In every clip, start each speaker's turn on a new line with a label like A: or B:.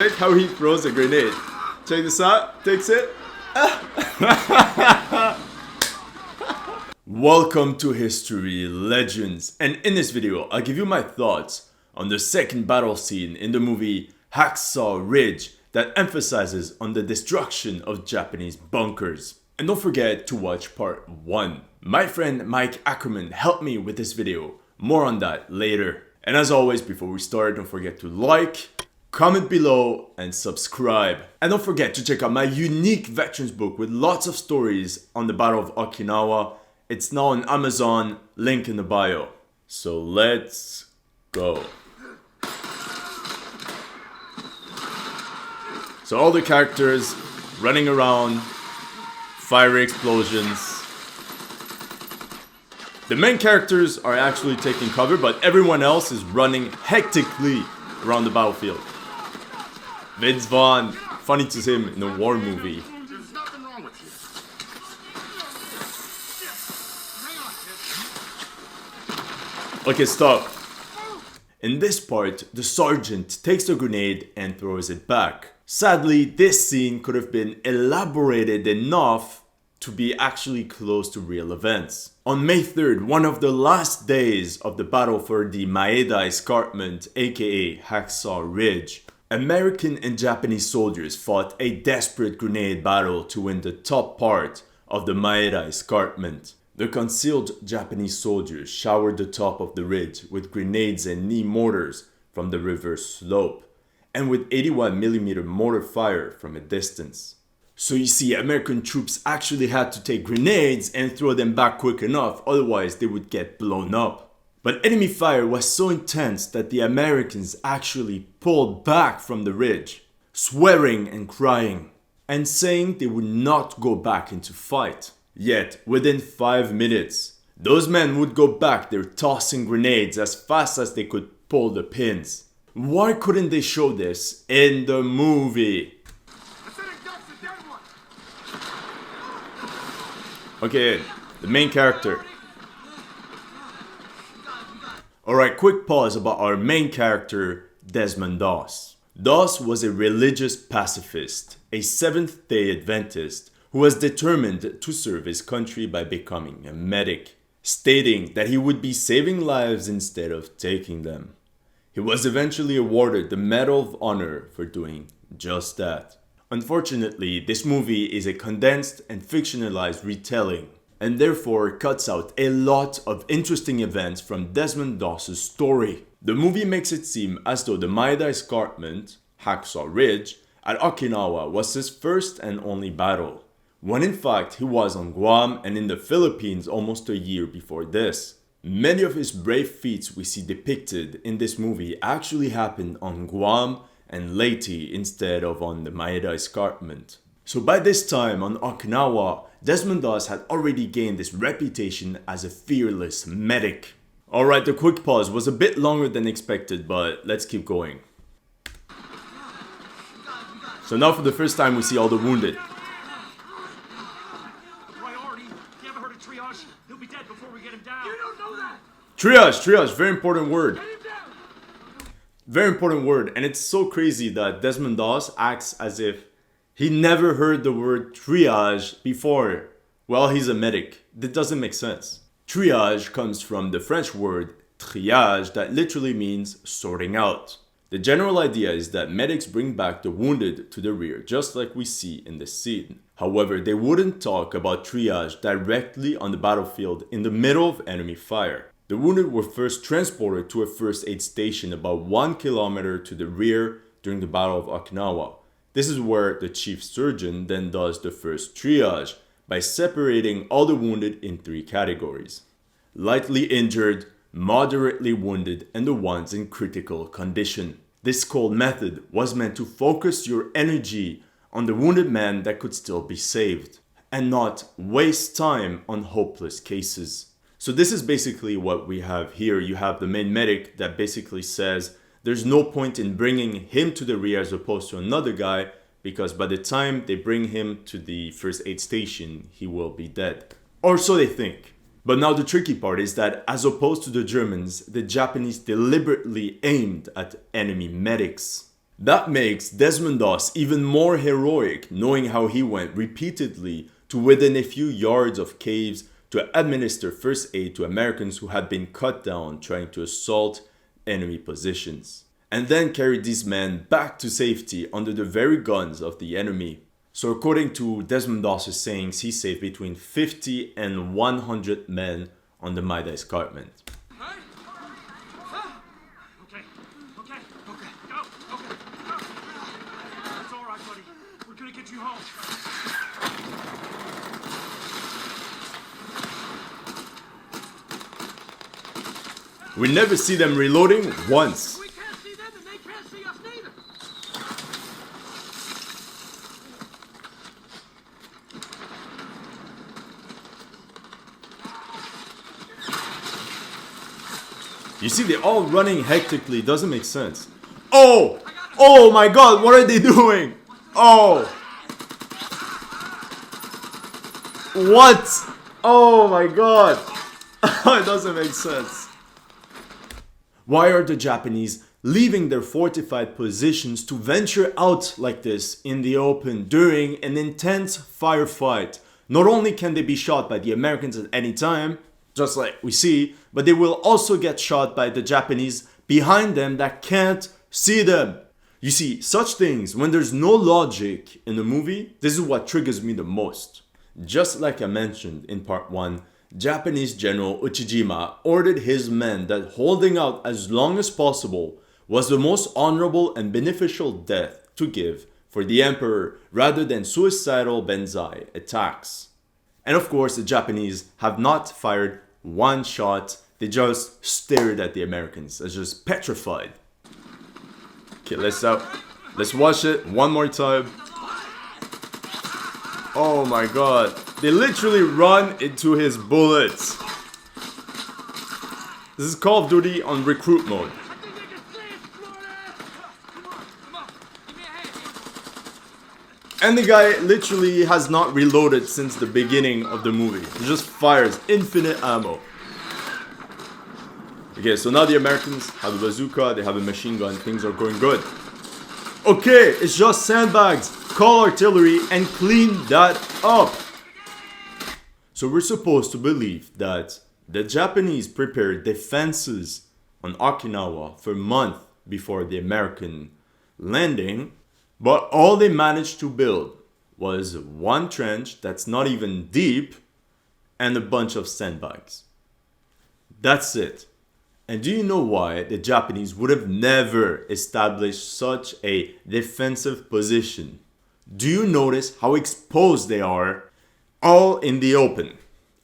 A: Check how he throws a grenade. Check this out. Takes it. Welcome to History Legends, and in this video I'll give you my thoughts on the second battle scene in the movie Hacksaw Ridge that emphasizes on the destruction of Japanese bunkers. And don't forget to watch part 1. My friend Mike Akkerman helped me with this video. More on that later. And as always, before we start, don't forget to like, comment below, and subscribe. And don't forget to check out my unique veterans book with lots of stories on the Battle of Okinawa. It's now on Amazon, link in the bio. So let's go. So all the characters running around, fiery explosions. The main characters are actually taking cover, but everyone else is running hectically around the battlefield. Vince Vaughn, funny to see him in a war movie. Okay, stop. In this part, the sergeant takes the grenade and throws it back. Sadly, this scene could have been elaborated enough to be actually close to real events. On May 3rd, one of the last days of the battle for the Maeda Escarpment, aka Hacksaw Ridge, American and Japanese soldiers fought a desperate grenade battle to win the top part of the Maeda Escarpment. The concealed Japanese soldiers showered the top of the ridge with grenades and knee mortars from the river slope, and with 81mm mortar fire from a distance. So you see, American troops actually had to take grenades and throw them back quick enough, otherwise they would get blown up. But enemy fire was so intense that the Americans actually pulled back from the ridge, swearing and crying, and saying they would not go back into fight. Yet, within 5 minutes, those men would go back there tossing grenades as fast as they could pull the pins. Why couldn't they show this in the movie? Okay, the main character. Alright, quick pause about our main character, Desmond Doss. Doss was a religious pacifist, a Seventh-day Adventist who was determined to serve his country by becoming a medic, stating that he would be saving lives instead of taking them. He was eventually awarded the Medal of Honor for doing just that. Unfortunately, this movie is a condensed and fictionalized retelling, and therefore cuts out a lot of interesting events from Desmond Doss's story. The movie makes it seem as though the Maeda Escarpment, Hacksaw Ridge, at Okinawa was his first and only battle, when in fact he was on Guam and in the Philippines almost a year before this. Many of his brave feats we see depicted in this movie actually happened on Guam and Leyte instead of on the Maeda Escarpment. So by this time on Okinawa, Desmond Doss had already gained this reputation as a fearless medic. Alright, the quick pause was a bit longer than expected, but let's keep going. So now for the first time we see all the wounded.
B: Priority? You ever heard of triage? He'll be dead before we get him down. You don't know that!
A: Triage, very important word. Very important word, and it's so crazy that Desmond Doss acts as if he never heard the word triage before. Well, he's a medic. That doesn't make sense. Triage comes from the French word triage that literally means sorting out. The general idea is that medics bring back the wounded to the rear, just like we see in this scene. However, they wouldn't talk about triage directly on the battlefield in the middle of enemy fire. The wounded were first transported to a first aid station about 1 kilometer to the rear during the Battle of Okinawa. This is where the chief surgeon then does the first triage by separating all the wounded in 3 categories: lightly injured, moderately wounded, and the ones in critical condition. This cold method was meant to focus your energy on the wounded man that could still be saved, and not waste time on hopeless cases. So this is basically what we have here. You have the main medic that basically says there's no point in bringing him to the rear as opposed to another guy, because by the time they bring him to the first aid station, he will be dead. Or so they think. But now the tricky part is that as opposed to the Germans, the Japanese deliberately aimed at enemy medics. That makes Desmond Doss even more heroic, knowing how he went repeatedly to within a few yards of caves to administer first aid to Americans who had been cut down trying to assault enemy positions, and then carried these men back to safety under the very guns of the enemy. So according to Desmond Doss's sayings, he saved between 50 and 100 men on the Maeda Escarpment.
B: Okay. Go. It's all right, buddy. We're gonna get you home.
A: We never see them reloading once.
B: We can't see them and they can't see us neither.
A: You see, they're all running hectically. Doesn't make sense. Oh my god, what are they doing? Oh. What? Oh my god. It doesn't make sense. Why are the Japanese leaving their fortified positions to venture out like this in the open during an intense firefight? Not only can they be shot by the Americans at any time, just like we see, but they will also get shot by the Japanese behind them that can't see them. You see, such things, when there's no logic in a movie, this is what triggers me the most. Just like I mentioned in part 1, Japanese General Uchijima ordered his men that holding out as long as possible was the most honorable and beneficial death to give for the emperor rather than suicidal banzai attacks. And of course, the Japanese have not fired one shot. They just stared at the Americans as just petrified. Okay, let's watch it one more time. Oh my god. They literally run into his bullets. This is Call of Duty on recruit mode. And the guy literally has not reloaded since the beginning of the movie. He just fires infinite ammo. Okay, so now the Americans have a bazooka, they have a machine gun, things are going good. Okay, it's just sandbags, call artillery, and clean that up. So we're supposed to believe that the Japanese prepared defenses on Okinawa for months before the American landing, but all they managed to build was one trench that's not even deep and a bunch of sandbags. That's it. And do you know why the Japanese would have never established such a defensive position? Do you notice how exposed they are? All in the open.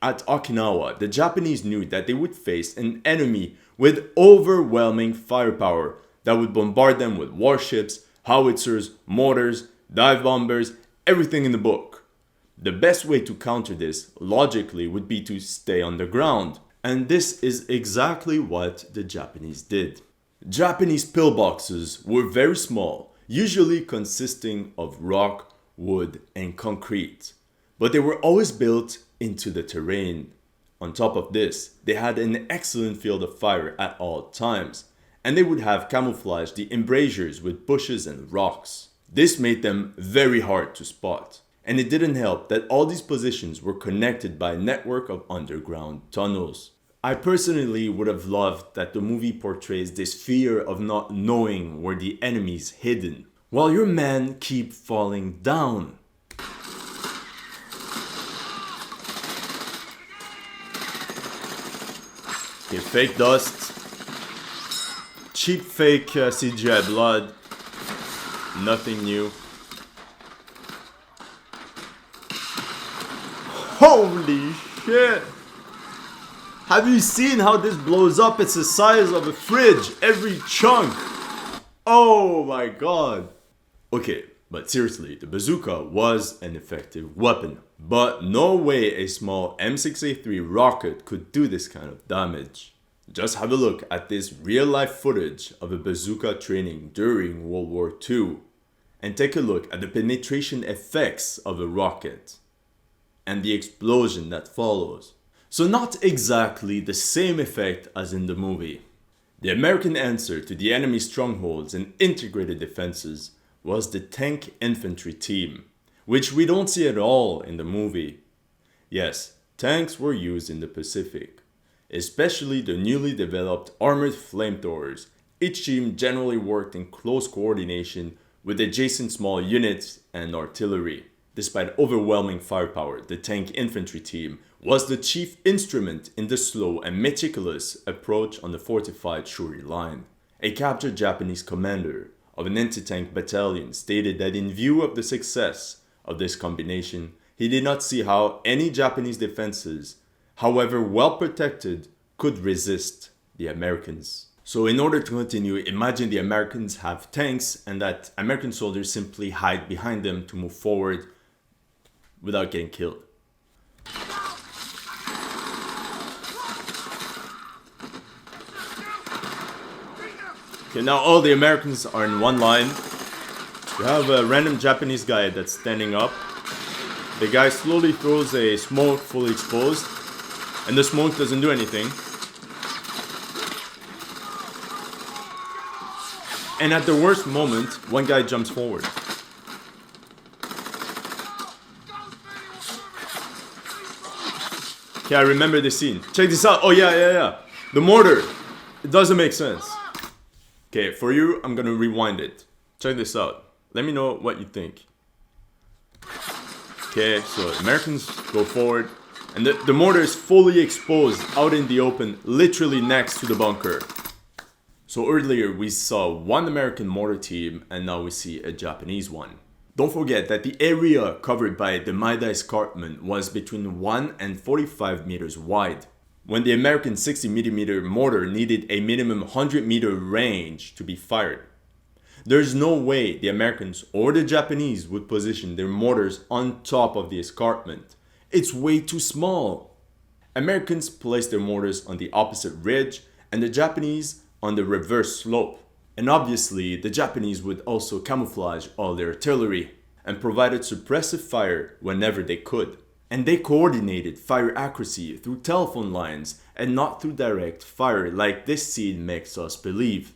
A: At Okinawa, the Japanese knew that they would face an enemy with overwhelming firepower that would bombard them with warships, howitzers, mortars, dive bombers, everything in the book. The best way to counter this, logically, would be to stay on the ground. And this is exactly what the Japanese did. Japanese pillboxes were very small, usually consisting of rock, wood, and concrete. But they were always built into the terrain. On top of this, they had an excellent field of fire at all times, and they would have camouflaged the embrasures with bushes and rocks. This made them very hard to spot. And it didn't help that all these positions were connected by a network of underground tunnels. I personally would have loved that the movie portrays this fear of not knowing where the enemy's hidden, while your men keep falling down. Okay, fake dust, cheap fake CGI blood, nothing new. Holy shit! Have you seen how this blows up? It's the size of a fridge, every chunk. Oh my god. Okay, but seriously, the bazooka was an effective weapon. But no way a small M6A3 rocket could do this kind of damage. Just have a look at this real life footage of a bazooka training during World War II. And take a look at the penetration effects of a rocket. And the explosion that follows. So not exactly the same effect as in the movie. The American answer to the enemy strongholds and integrated defenses was the tank infantry team, which we don't see at all in the movie. Yes, tanks were used in the Pacific, especially the newly developed armored flamethrowers. Each team generally worked in close coordination with adjacent small units and artillery. Despite overwhelming firepower, the tank infantry team was the chief instrument in the slow and meticulous approach on the fortified Shuri line. A captured Japanese commander of an anti-tank battalion stated that in view of the success of this combination, he did not see how any Japanese defenses, however well protected, could resist the Americans. So in order to continue, imagine the Americans have tanks and that American soldiers simply hide behind them to move forward without getting killed. Okay, now all the Americans are in one line. You have a random Japanese guy that's standing up. The guy slowly throws a smoke fully exposed, and the smoke doesn't do anything. And at the worst moment, one guy jumps forward. Okay, I remember the scene. Check this out. Oh yeah. The mortar. It doesn't make sense. Okay, for you, I'm gonna rewind it. Check this out. Let me know what you think. Okay, so Americans go forward. And the mortar is fully exposed out in the open, literally next to the bunker. So earlier we saw one American mortar team, and now we see a Japanese one. Don't forget that the area covered by the Maeda Escarpment was between 1 and 45 meters wide. When the American 60mm mortar needed a minimum 100-meter range to be fired. There's no way the Americans or the Japanese would position their mortars on top of the escarpment. It's way too small. Americans placed their mortars on the opposite ridge and the Japanese on the reverse slope. And obviously, the Japanese would also camouflage all their artillery and provided suppressive fire whenever they could. And they coordinated fire accuracy through telephone lines and not through direct fire like this scene makes us believe.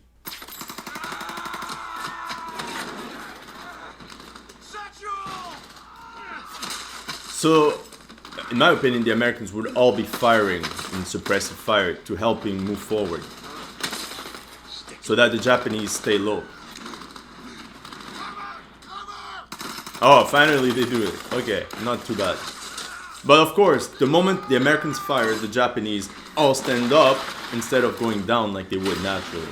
A: So, in my opinion, the Americans would all be firing in suppressive fire to helping move forward, so that the Japanese stay low. Oh, finally they do it. Okay, not too bad. But of course, the moment the Americans fire, the Japanese all stand up instead of going down like they would naturally.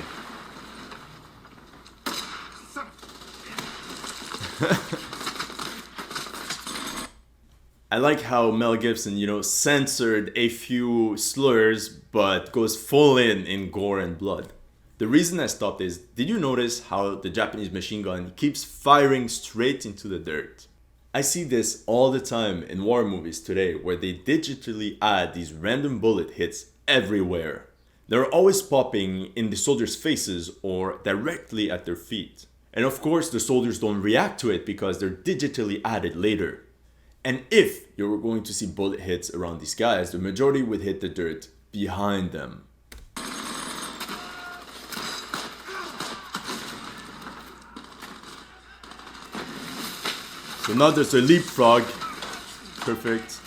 A: I like how Mel Gibson, censored a few slurs but goes full in gore and blood. The reason I stopped is, did you notice how the Japanese machine gun keeps firing straight into the dirt? I see this all the time in war movies today where they digitally add these random bullet hits everywhere. They're always popping in the soldiers' faces or directly at their feet. And of course the soldiers don't react to it because they're digitally added later. And if you were going to see bullet hits around these guys, the majority would hit the dirt behind them. So now there's a leapfrog. Perfect.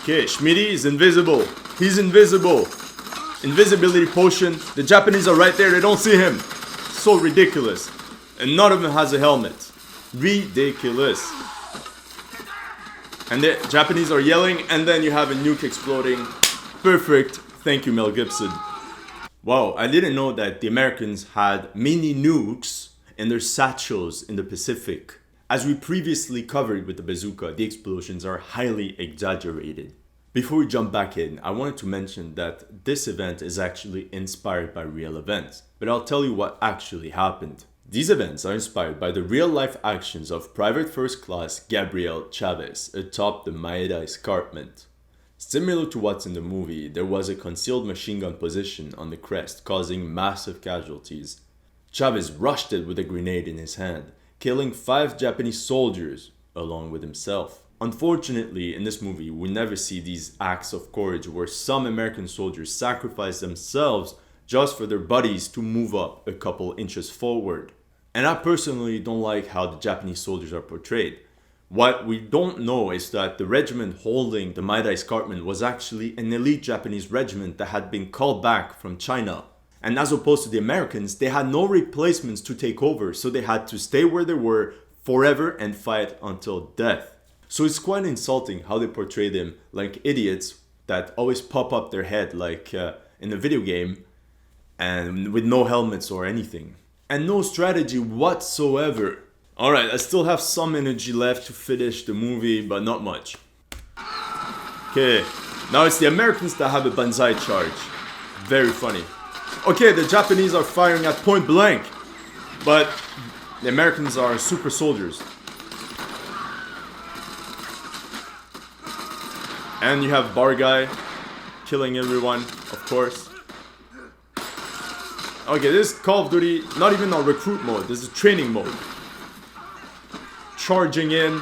A: Okay, Schmitty is invisible. He's invisible. Invisibility potion. The Japanese are right there. They don't see him. So ridiculous. And none of them has a helmet. Ridiculous. And the Japanese are yelling, and then you have a nuke exploding. Perfect. Thank you, Mel Gibson. Wow, I didn't know that the Americans had mini nukes in their satchels in the Pacific. As we previously covered with the bazooka, the explosions are highly exaggerated. Before we jump back in, I wanted to mention that this event is actually inspired by real events, but I'll tell you what actually happened. These events are inspired by the real-life actions of Private First Class Gabriel Chavez atop the Maeda Escarpment. Similar to what's in the movie, there was a concealed machine gun position on the crest causing massive casualties. Chavez rushed it with a grenade in his hand, killing 5 Japanese soldiers along with himself. Unfortunately, in this movie, we never see these acts of courage where some American soldiers sacrifice themselves just for their buddies to move up a couple inches forward. And I personally don't like how the Japanese soldiers are portrayed. What we don't know is that the regiment holding the Maeda Escarpment was actually an elite Japanese regiment that had been called back from China. And as opposed to the Americans, they had no replacements to take over, so they had to stay where they were forever and fight until death. So it's quite insulting how they portray them like idiots that always pop up their head like in a video game and with no helmets or anything. And no strategy whatsoever. Alright, I still have some energy left to finish the movie, but not much. Okay, now it's the Americans that have a banzai charge. Very funny. Okay, the Japanese are firing at point blank, but the Americans are super soldiers. And you have Bar Guy killing everyone, of course. Okay, this is Call of Duty, not even on recruit mode, this is training mode. Charging in.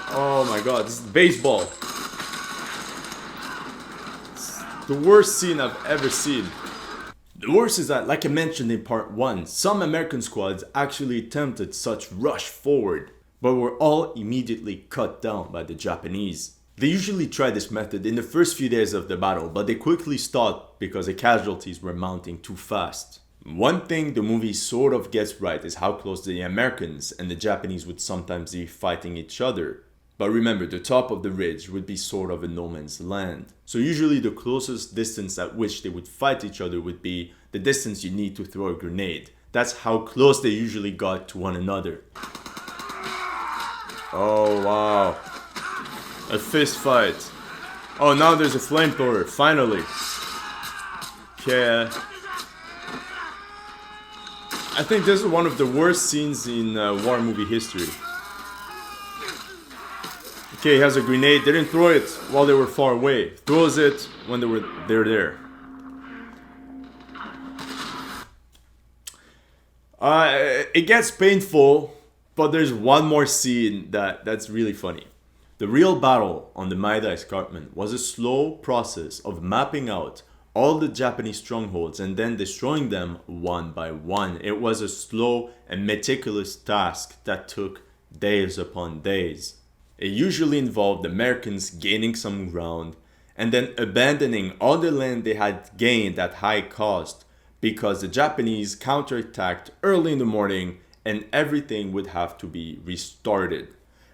A: Oh my god, this is baseball. It's the worst scene I've ever seen. The worst is that, like I mentioned in part 1, some American squads actually attempted such rush forward, but were all immediately cut down by the Japanese. They usually try this method in the first few days of the battle, but they quickly stopped because the casualties were mounting too fast. One thing the movie sort of gets right is how close the Americans and the Japanese would sometimes be fighting each other. But remember, the top of the ridge would be sort of a no man's land. So usually the closest distance at which they would fight each other would be the distance you need to throw a grenade. That's how close they usually got to one another. Oh wow. A fist fight. Oh, now there's a flamethrower, finally. Okay. I think this is one of the worst scenes in war movie history. Okay, he has a grenade. They didn't throw it while they were far away. Throws it when they're there. It gets painful, but there's one more scene that's really funny. The real battle on the Maeda Escarpment was a slow process of mapping out all the Japanese strongholds and then destroying them one by one. It was a slow and meticulous task that took days upon days. It usually involved the Americans gaining some ground and then abandoning all the land they had gained at high cost because the Japanese counterattacked early in the morning and everything would have to be restarted.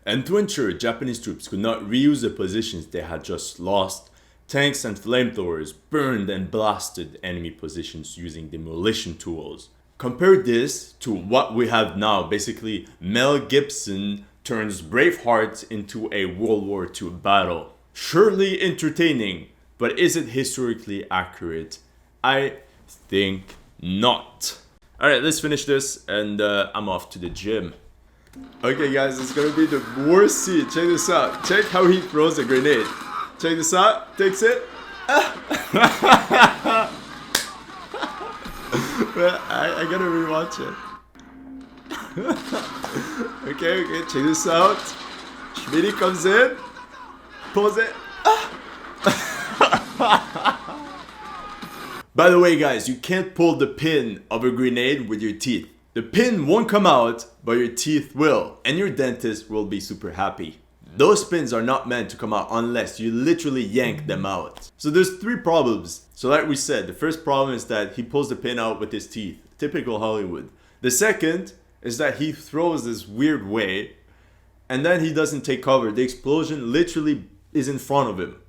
A: And to ensure Japanese troops could not reuse the positions they had just lost, tanks and flamethrowers burned and blasted enemy positions using demolition tools. Compare this to what we have now. Basically, Mel Gibson turns Braveheart into a World War II battle. Surely entertaining, but is it historically accurate? I think not. Alright, let's finish this and I'm off to the gym. Okay guys, it's gonna be the worst scene. Check this out. Check how he throws a grenade. Check this out. Takes it. Well, I gotta rewatch it. Okay, check this out. Schmitty comes in. Pulls it. By the way guys, you can't pull the pin of a grenade with your teeth. The pin won't come out, but your teeth will. And your dentist will be super happy. Those pins are not meant to come out unless you literally yank them out. So there's 3 problems. So like we said, the first problem is that he pulls the pin out with his teeth. Typical Hollywood. The second is that he throws this weird way and then he doesn't take cover. The explosion literally is in front of him.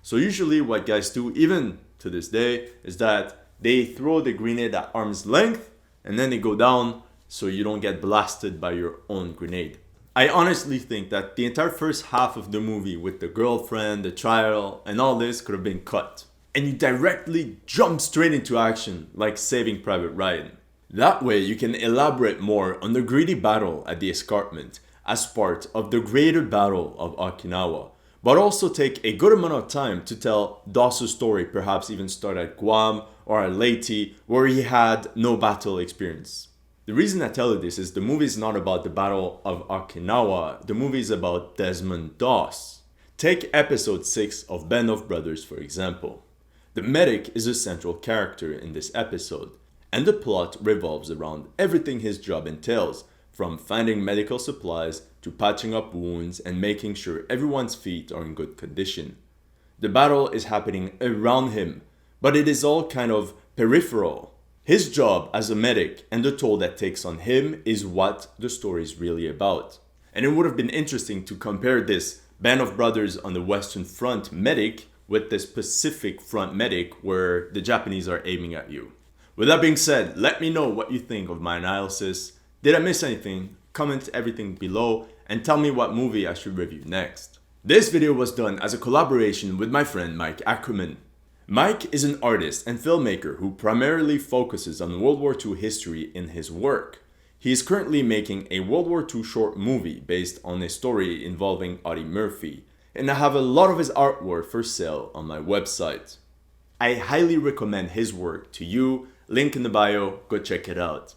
A: So usually what guys do, even to this day, is that they throw the grenade at arm's length and then they go down so you don't get blasted by your own grenade. I honestly think that the entire first half of the movie with the girlfriend, the trial, and all this could have been cut. And you directly jump straight into action, like Saving Private Ryan. That way you can elaborate more on the greedy battle at the escarpment as part of the greater battle of Okinawa, but also take a good amount of time to tell Dawson's story, perhaps even start at Guam or at Leyte, where he had no battle experience. The reason I tell you this is the movie is not about the Battle of Okinawa, the movie is about Desmond Doss. Take episode 6 of Band of Brothers for example. The medic is a central character in this episode, and the plot revolves around everything his job entails, from finding medical supplies to patching up wounds and making sure everyone's feet are in good condition. The battle is happening around him, but it is all kind of peripheral. His job as a medic and the toll that takes on him is what the story is really about. And it would have been interesting to compare this Band of Brothers on the Western Front medic with this Pacific Front medic where the Japanese are aiming at you. With that being said, let me know what you think of my analysis. Did I miss anything? Comment everything below and tell me what movie I should review next. This video was done as a collaboration with my friend Mike Akkerman. Mike is an artist and filmmaker who primarily focuses on World War II history in his work. He is currently making a World War II short movie based on a story involving Audie Murphy, and I have a lot of his artwork for sale on my website. I highly recommend his work to you, link in the bio, go check it out.